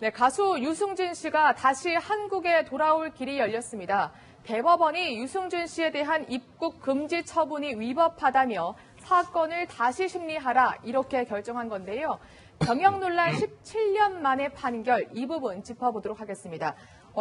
네, 가수 유승준 씨가 다시 한국에 돌아올 길이 열렸습니다. 대법원이 유승준 씨에 대한 입국 금지 처분이 위법하다며 사건을 다시 심리하라 이렇게 결정한 건데요. 병역 논란 17년 만의 판결, 이 부분 짚어보도록 하겠습니다.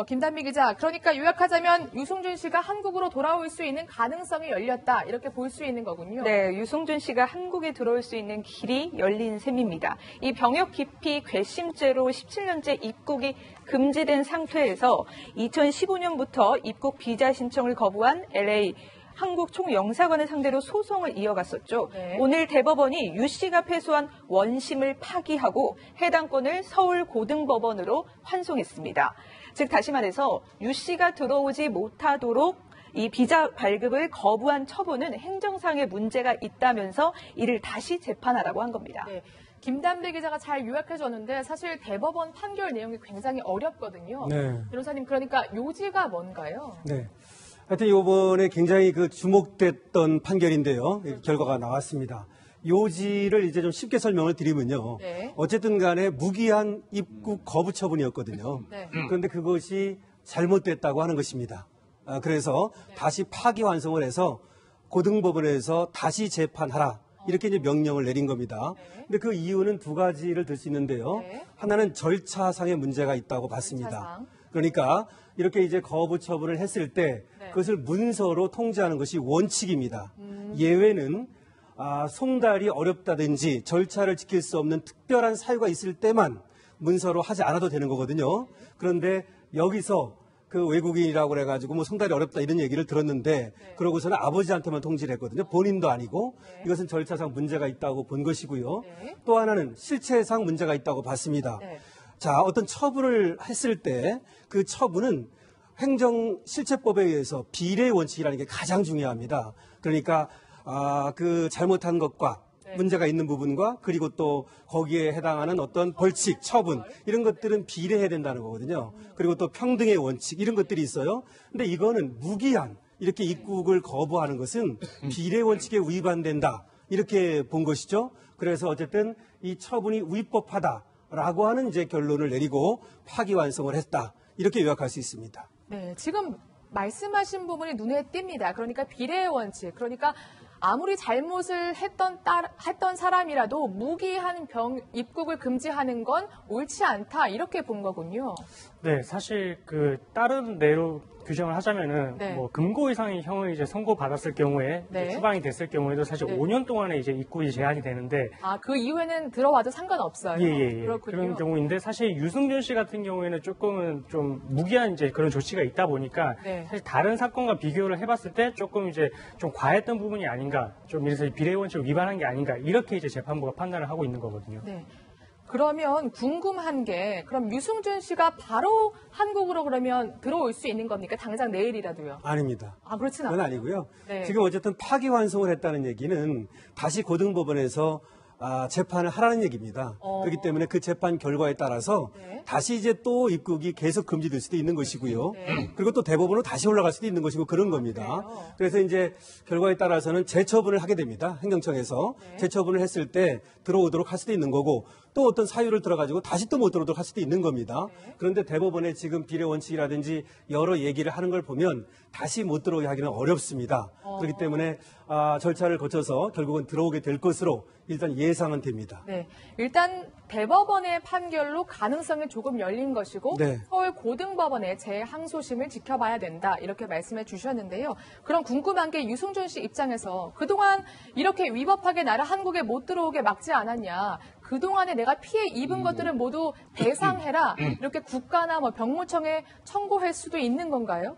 김단비 기자, 그러니까 요약하자면 유승준 씨가 한국으로 돌아올 수 있는 가능성이 열렸다 이렇게 볼 수 있는 거군요. 네, 유승준 씨가 한국에 들어올 수 있는 길이 열린 셈입니다. 이 병역 기피 괘씸죄로 17년째 입국이 금지된 상태에서 2015년부터 입국 비자 신청을 거부한 LA 한국 총영사관을 상대로 소송을 이어갔었죠. 네. 오늘 대법원이 유 씨가 패소한 원심을 파기하고 해당 건을 서울고등법원으로 환송했습니다. 즉 다시 말해서 유 씨가 들어오지 못하도록 이 비자 발급을 거부한 처분은 행정상의 문제가 있다면서 이를 다시 재판하라고 한 겁니다. 네. 김단비 기자가 잘 요약해줬는데 사실 대법원 판결 내용이 굉장히 어렵거든요. 네. 변호사님, 그러니까 요지가 뭔가요? 네. 하여튼 이번에 굉장히 주목됐던 판결인데요. 결과가 나왔습니다. 요지를 이제 좀 쉽게 설명을 드리면요. 네. 어쨌든 간에 무기한 입국 거부 처분이었거든요. 네. 그런데 그것이 잘못됐다고 하는 것입니다. 그래서 다시 파기환송을 해서 고등법원에서 다시 재판하라. 이렇게 이제 명령을 내린 겁니다. 네. 근데 그 이유는 두 가지를 들 수 있는데요. 네. 하나는 절차상의 문제가 있다고 봤습니다. 절차상. 그러니까 이렇게 이제 거부 처분을 했을 때 네. 그것을 문서로 통지하는 것이 원칙입니다. 예외는 송달이 어렵다든지 절차를 지킬 수 없는 특별한 사유가 있을 때만 문서로 하지 않아도 되는 거거든요. 그런데 여기서 그 외국인이라고 그래가지고 뭐 송달이 어렵다 이런 얘기를 들었는데 그러고서는 아버지한테만 통지를 했거든요. 본인도 아니고 이것은 절차상 문제가 있다고 본 것이고요. 네. 또 하나는 실체상 문제가 있다고 봤습니다. 네. 자, 어떤 처분을 했을 때 그 처분은 행정실체법에 의해서 비례의 원칙이라는 게 가장 중요합니다. 그러니까 그 잘못한 것과 문제가 있는 부분과 그리고 또 거기에 해당하는 어떤 벌칙, 처분 이런 것들은 비례해야 된다는 거거든요. 그리고 또 평등의 원칙 이런 것들이 있어요. 근데 이거는 무기한 이렇게 입국을 거부하는 것은 비례 원칙에 위반된다. 이렇게 본 것이죠. 그래서 어쨌든 이 처분이 위법하다라고 하는 이제 결론을 내리고 파기환송을 했다. 이렇게 요약할 수 있습니다. 네, 지금 말씀하신 부분이 눈에 띕니다. 그러니까 비례의 원칙, 그러니까 아무리 잘못을 했던 사람이라도 무기한 입국을 금지하는 건 옳지 않다 이렇게 본 거군요. 네, 사실 다른 내로 규정을 하자면은 네. 뭐 금고 이상의 형을 이제 선고받았을 경우에 네. 추방이 됐을 경우에도 사실 네. 5년 동안에 이제 입국이 제한이 되는데 그 이후에는 들어와도 상관없어요. 예. 그렇군요. 그런 경우인데 사실 유승준 씨 같은 경우에는 조금은 좀 무기한 이제 그런 조치가 있다 보니까 네. 사실 다른 사건과 비교를 해봤을 때 조금 이제 좀 과했던 부분이 아닌가, 좀 이래서 비례 원칙을 위반한 게 아닌가 이렇게 이제 재판부가 판단을 하고 있는 거거든요. 네. 그러면 궁금한 게 그럼 유승준 씨가 바로 한국으로 그러면 들어올 수 있는 겁니까? 당장 내일이라도요? 아닙니다. 그렇진 그건 않아요. 아니고요. 네. 지금 어쨌든 파기환송을 했다는 얘기는 다시 고등법원에서 재판을 하라는 얘기입니다. 그렇기 때문에 그 재판 결과에 따라서 네. 다시 이제 또 입국이 계속 금지될 수도 있는 것이고요. 네. 그리고 또 대법원으로 다시 올라갈 수도 있는 것이고 그런 겁니다. 그래요? 그래서 이제 결과에 따라서는 재처분을 하게 됩니다. 행정청에서 네. 재처분을 했을 때 들어오도록 할 수도 있는 거고 또 어떤 사유를 들어가지고 다시 또 못 들어오도록 할 수도 있는 겁니다. 네. 그런데 대법원의 지금 비례 원칙이라든지 여러 얘기를 하는 걸 보면 다시 못 들어오게 하기는 어렵습니다. 그렇기 때문에 절차를 거쳐서 결국은 들어오게 될 것으로 일단 예상은 됩니다. 네. 일단 대법원의 판결로 가능성이 조금 열린 것이고 네. 서울 고등법원의 재항소심을 지켜봐야 된다 이렇게 말씀해 주셨는데요. 그럼 궁금한 게 유승준 씨 입장에서 그동안 이렇게 위법하게 나를 한국에 못 들어오게 막지 않았냐. 그동안에 내가 피해 입은 것들은 모두 배상해라. 이렇게 국가나 병무청에 청구할 수도 있는 건가요?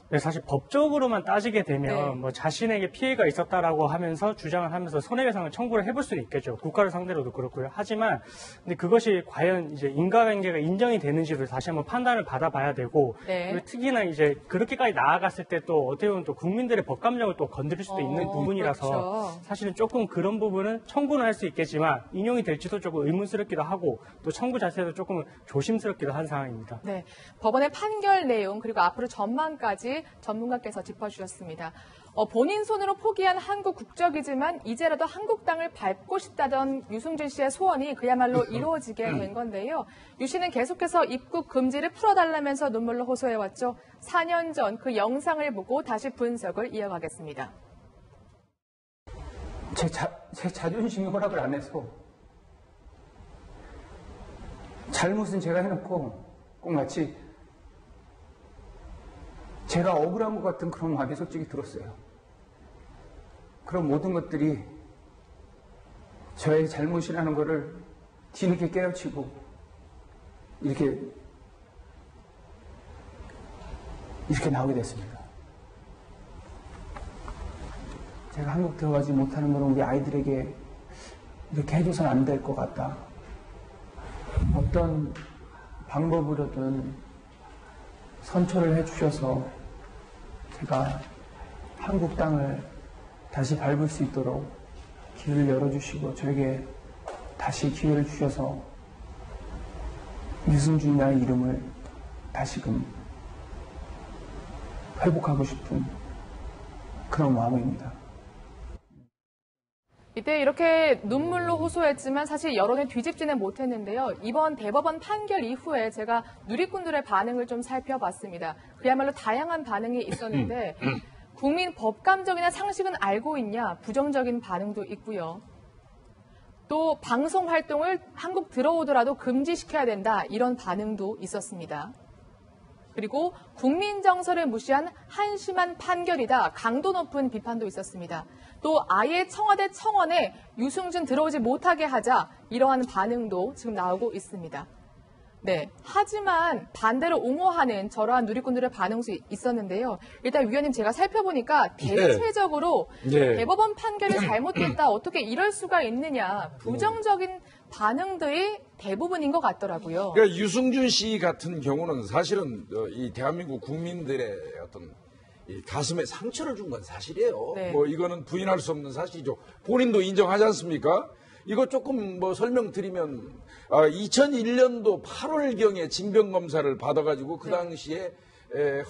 네, 사실 법적으로만 따지게 되면 네. 뭐 자신에게 피해가 있었다라고 하면서 주장을 하면서 손해배상을 청구를 해볼 수는 있겠죠. 국가를 상대로도 그렇고요. 하지만 근데 그것이 과연 이제 인과관계가 인정이 되는지를 다시 한번 판단을 받아봐야 되고 네. 그리고 특히나 이제 그렇게까지 나아갔을 때 또 어떻게 보면 또 국민들의 법감정을 또 건드릴 수도 있는 부분이라서 그렇죠. 사실은 조금 그런 부분은 청구는 할 수 있겠지만 인용이 될지도 조금 의문스럽기도 하고 또 청구 자체도 조금 조심스럽기도 한 상황입니다. 네. 법원의 판결 내용 그리고 앞으로 전망까지 있는지 전문가께서 짚어주셨습니다. 본인 손으로 포기한 한국 국적이지만 이제라도 한국 땅을 밟고 싶다던 유승준 씨의 소원이 그야말로 이루어지게 된 건데요. 유 씨는 계속해서 입국 금지를 풀어달라면서 눈물로 호소해왔죠. 4년 전 그 영상을 보고 다시 분석을 이어가겠습니다. 제 자존심이 허락을 안 해서 잘못은 제가 해놓고 꼭 마치 제가 억울한 것 같은 그런 마음이 솔직히 들었어요. 그런 모든 것들이 저의 잘못이라는 것을 뒤늦게 깨우치고 이렇게 나오게 됐습니다. 제가 한국 들어가지 못하는 거는 우리 아이들에게 이렇게 해줘서는 안 될 것 같다. 어떤 방법으로든 선처를 해주셔서 제가 한국 땅을 다시 밟을 수 있도록 길을 열어주시고 저에게 다시 기회를 주셔서 유승준이라는 이름을 다시금 회복하고 싶은 그런 마음입니다. 이때 이렇게 눈물로 호소했지만 사실 여론을 뒤집지는 못했는데요. 이번 대법원 판결 이후에 제가 누리꾼들의 반응을 좀 살펴봤습니다. 그야말로 다양한 반응이 있었는데 국민 법감정이나 상식은 알고 있냐 부정적인 반응도 있고요. 또 방송 활동을 한국 들어오더라도 금지시켜야 된다 이런 반응도 있었습니다. 그리고 국민 정서를 무시한 한심한 판결이다 강도 높은 비판도 있었습니다. 또 아예 청와대 청원에 유승준 들어오지 못하게 하자 이러한 반응도 지금 나오고 있습니다. 네, 하지만 반대로 옹호하는 저러한 누리꾼들의 반응도 있었는데요. 일단 위원님 제가 살펴보니까 대체적으로 대법원 판결이 잘못됐다 어떻게 이럴 수가 있느냐 부정적인 반응들이 대부분인 것 같더라고요. 그러니까 유승준 씨 같은 경우는 사실은 이 대한민국 국민들의 어떤 이 가슴에 상처를 준 건 사실이에요. 네. 뭐 이거는 부인할 수 없는 사실이죠. 본인도 인정하지 않습니까? 이거 조금 뭐 설명드리면 2001년도 8월경에 징병검사를 받아가지고 그 당시에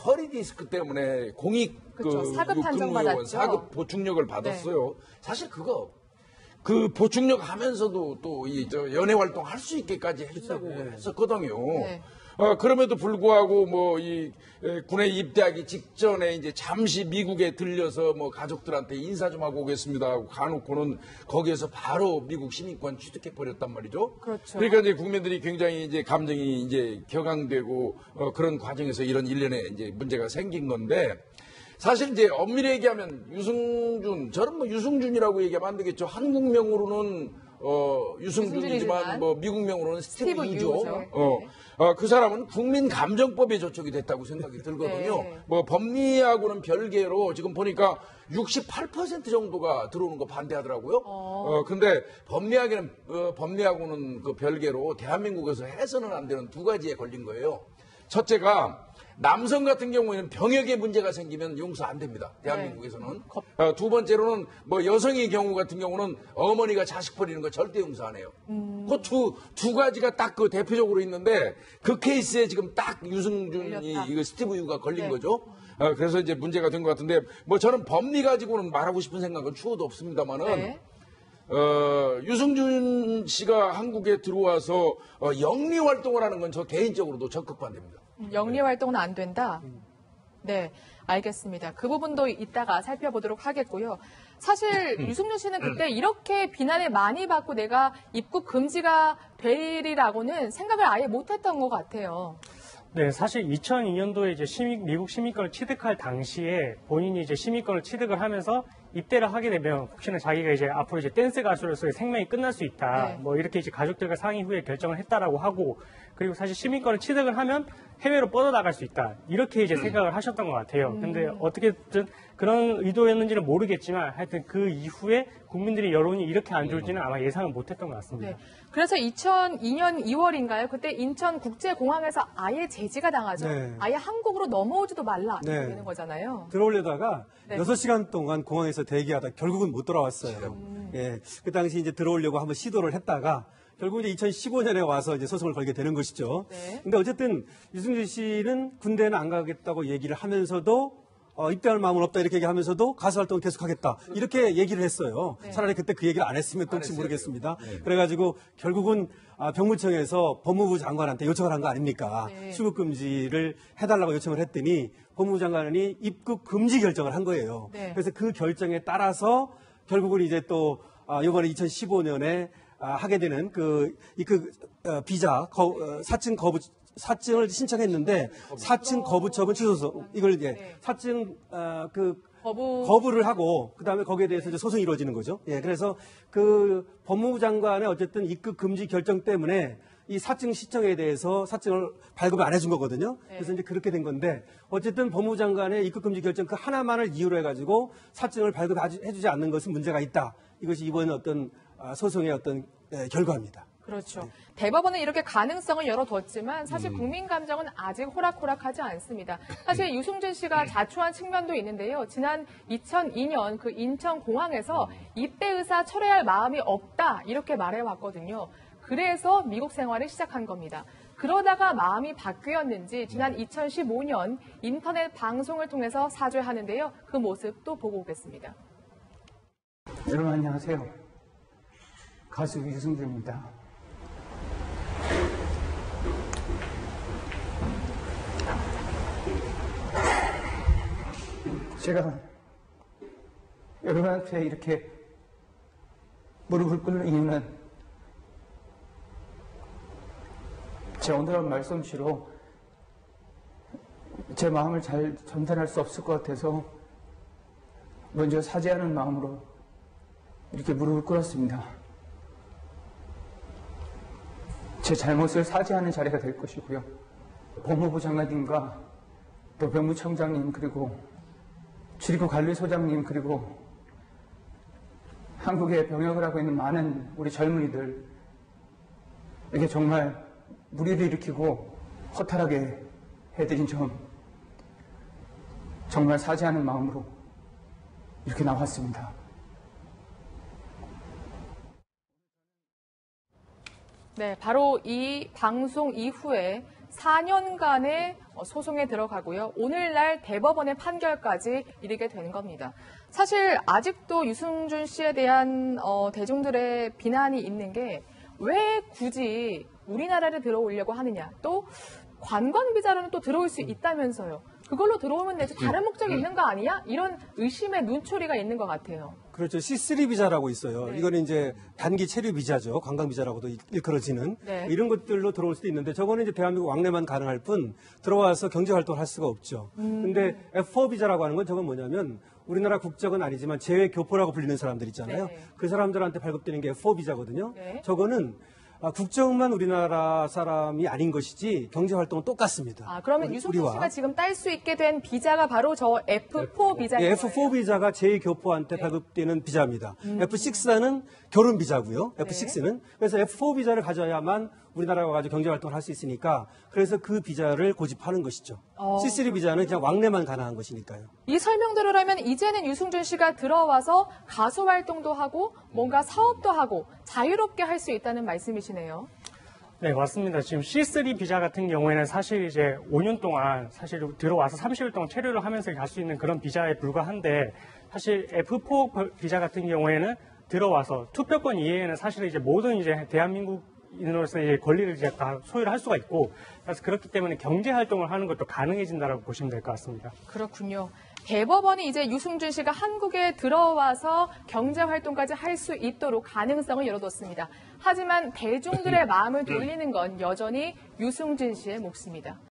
허리 디스크 때문에 공익 그렇죠. 사급 판정받았죠. 사급 보충력을 받았어요. 사실 그 보충력 하면서도 또 이 연예 활동 할 수 있게까지 했다고 했었거든요. 네. 그럼에도 불구하고 뭐 이 군에 입대하기 직전에 이제 잠시 미국에 들려서 뭐 가족들한테 인사 좀 하고 오겠습니다 하고 가놓고는 거기에서 바로 미국 시민권 취득해 버렸단 말이죠. 그렇죠. 그러니까 이제 국민들이 굉장히 이제 감정이 이제 격앙되고 그런 과정에서 이런 일련의 이제 문제가 생긴 건데 사실 이제 엄밀히 얘기하면 유승준, 저는 뭐 유승준이라고 얘기하면 안 되겠죠. 한국명으로는 유승준이지만 뭐 미국명으로는 스티브 유죠. 그 사람은 국민감정법에 저촉이 됐다고 생각이 들거든요. 네. 뭐 법리하고는 별개로 지금 보니까 68% 정도가 들어오는 거 반대하더라고요. 근데 법리하고는 그 별개로 대한민국에서 해서는 안 되는 두 가지에 걸린 거예요. 첫째가 남성 같은 경우에는 병역에 문제가 생기면 용서 안 됩니다. 대한민국에서는. 두 번째로는 뭐 여성의 경우 같은 경우는 어머니가 자식 버리는 거 절대 용서 안 해요. 그 두 가지가 딱 그 대표적으로 있는데 그 케이스에 지금 딱 유승준이 이거 스티브 유가 걸린 거죠. 그래서 이제 문제가 된 것 같은데 뭐 저는 법리 가지고는 말하고 싶은 생각은 추호도 없습니다만은 유승준 씨가 한국에 들어와서 영리 활동을 하는 건 저 개인적으로도 적극 반대입니다. 영리 활동은 안 된다? 네, 알겠습니다. 그 부분도 이따가 살펴보도록 하겠고요. 사실 유승준 씨는 그때 이렇게 비난을 많이 받고 내가 입국 금지가 되리라고는 생각을 아예 못했던 것 같아요. 네, 사실 2002년도에 이제 미국 시민권을 취득할 당시에 본인이 이제 시민권을 취득을 하면서 입대를 하게 되면 혹시나 자기가 이제 앞으로 이제 댄스 가수로서의 생명이 끝날 수 있다. 네. 뭐 이렇게 이제 가족들과 상의 후에 결정을 했다라고 하고 그리고 사실 시민권을 취득을 하면 해외로 뻗어나갈 수 있다. 이렇게 이제 생각을 하셨던 것 같아요. 근데 어떻게든 그런 의도였는지는 모르겠지만 하여튼 그 이후에 국민들의 여론이 이렇게 안 좋을지는 아마 예상을 못했던 것 같습니다. 네. 그래서 2002년 2월인가요? 그때 인천국제공항에서 아예 제지가 당하죠. 네. 아예 한국으로 넘어오지도 말라 이렇게 네. 되는 거잖아요. 들어오려다가 네. 6시간 동안 공항에서 대기하다 결국은 못 돌아왔어요. 예. 그 당시 이제 들어오려고 한번 시도를 했다가 결국 이제 2015년에 와서 이제 소송을 걸게 되는 것이죠. 네. 근데 어쨌든 유승준 씨는 군대는 안 가겠다고 얘기를 하면서도 입대할 마음은 없다 이렇게 얘기하면서도 가수 활동을 계속하겠다 이렇게 얘기를 했어요. 네. 차라리 그때 그 얘기를 안 했으면 또 혹시 모르겠습니다. 그래가지고 결국은 병무청에서 법무부 장관한테 요청을 한 거 아닙니까? 네. 출국 금지를 해달라고 요청을 했더니 법무부 장관이 입국 금지 결정을 한 거예요. 네. 그래서 그 결정에 따라서 결국은 이제 또 이번에 2015년에 하게 되는 비자 사증을 신청했는데 사증 거부 처분 취소서 이걸 이제 네. 사증 거부. 거부를 하고 그다음에 거기에 대해서 이제 소송이 이루어지는 거죠. 예, 그래서 그 법무부 장관의 어쨌든 입국 금지 결정 때문에 이 사증 시청에 대해서 사증을 발급을 안 해준 거거든요. 그래서 이제 그렇게 된 건데 어쨌든 법무부 장관의 입국 금지 결정 그 하나만을 이유로 해가지고 사증을 발급해주지 않는 것은 문제가 있다. 이것이 이번 어떤 소송의 어떤 결과입니다. 그렇죠. 대법원은 이렇게 가능성을 열어뒀지만 사실 국민 감정은 아직 호락호락하지 않습니다. 사실 유승준 씨가 자초한 측면도 있는데요. 지난 2002년 그 인천공항에서 입대 의사 철회할 마음이 없다 이렇게 말해왔거든요. 그래서 미국 생활을 시작한 겁니다. 그러다가 마음이 바뀌었는지 지난 2015년 인터넷 방송을 통해서 사죄하는데요. 그 모습도 보고 오겠습니다. 여러분 안녕하세요. 가수 유승준입니다. 제가 여러분한테 이렇게 무릎을 꿇는 이유는 제 오늘한 말솜씨로 제 마음을 잘 전달할 수 없을 것 같아서 먼저 사죄하는 마음으로 이렇게 무릎을 꿇었습니다. 제 잘못을 사죄하는 자리가 될 것이고요. 법무부 장관님과 또 병무청장님 그리고 출입국 관리소장님 그리고 한국에 병역을 하고 있는 많은 우리 젊은이들 이게 정말 무리를 일으키고 허탈하게 해드린 점 정말 사죄하는 마음으로 이렇게 나왔습니다. 네, 바로 이 방송 이후에 4년간의 소송에 들어가고요. 오늘날 대법원의 판결까지 이르게 되는 겁니다. 사실 아직도 유승준 씨에 대한 대중들의 비난이 있는 게 왜 굳이 우리나라를 들어오려고 하느냐. 또 관광 비자로는 또 들어올 수 있다면서요. 그걸로 들어오면 되지 다른 목적이 있는 거 아니야? 이런 의심의 눈초리가 있는 것 같아요. 그렇죠. C3 비자라고 있어요. 네. 이거는 이제 단기 체류 비자죠. 관광 비자라고도 일컬어지는 네. 이런 것들로 들어올 수도 있는데 저거는 이제 대한민국 왕래만 가능할 뿐 들어와서 경제 활동을 할 수가 없죠. 근데 F4 비자라고 하는 건 저건 뭐냐면 우리나라 국적은 아니지만 재외 교포라고 불리는 사람들 있잖아요. 네. 그 사람들한테 발급되는 게 F4 비자거든요. 네. 저거는 국적만 우리나라 사람이 아닌 것이지 경제 활동은 똑같습니다. 그러면 유승준 씨가 지금 딸 수 있게 된 비자가 바로 저 F4 비자인 예, 거예요? F4 비자가 제2교포한테 발급되는 비자입니다. F6는 결혼 비자고요. F6는. 그래서 F4 비자를 가져야만 우리나라에 와가지고 경제활동을 할 수 있으니까 그래서 그 비자를 고집하는 것이죠. C3 비자는 그냥 왕래만 가능한 것이니까요. 이 설명대로라면 이제는 유승준 씨가 들어와서 가수 활동도 하고 뭔가 사업도 하고 자유롭게 할 수 있다는 말씀이시네요. 네, 맞습니다. 지금 C3 비자 같은 경우에는 사실 이제 5년 동안 사실 들어와서 30일 동안 체류를 하면서 갈 수 있는 그런 비자에 불과한데 사실 F4 비자 같은 경우에는 들어와서 투표권 이외에는 사실 이제 모든 이제 대한민국인으로서 이제 권리를 이제 다 소유를 할 수가 있고 그래서 그렇기 때문에 경제 활동을 하는 것도 가능해진다라고 보시면 될 것 같습니다. 그렇군요. 대법원이 이제 유승준 씨가 한국에 들어와서 경제 활동까지 할 수 있도록 가능성을 열어뒀습니다. 하지만 대중들의 마음을 돌리는 건 여전히 유승준 씨의 몫입니다.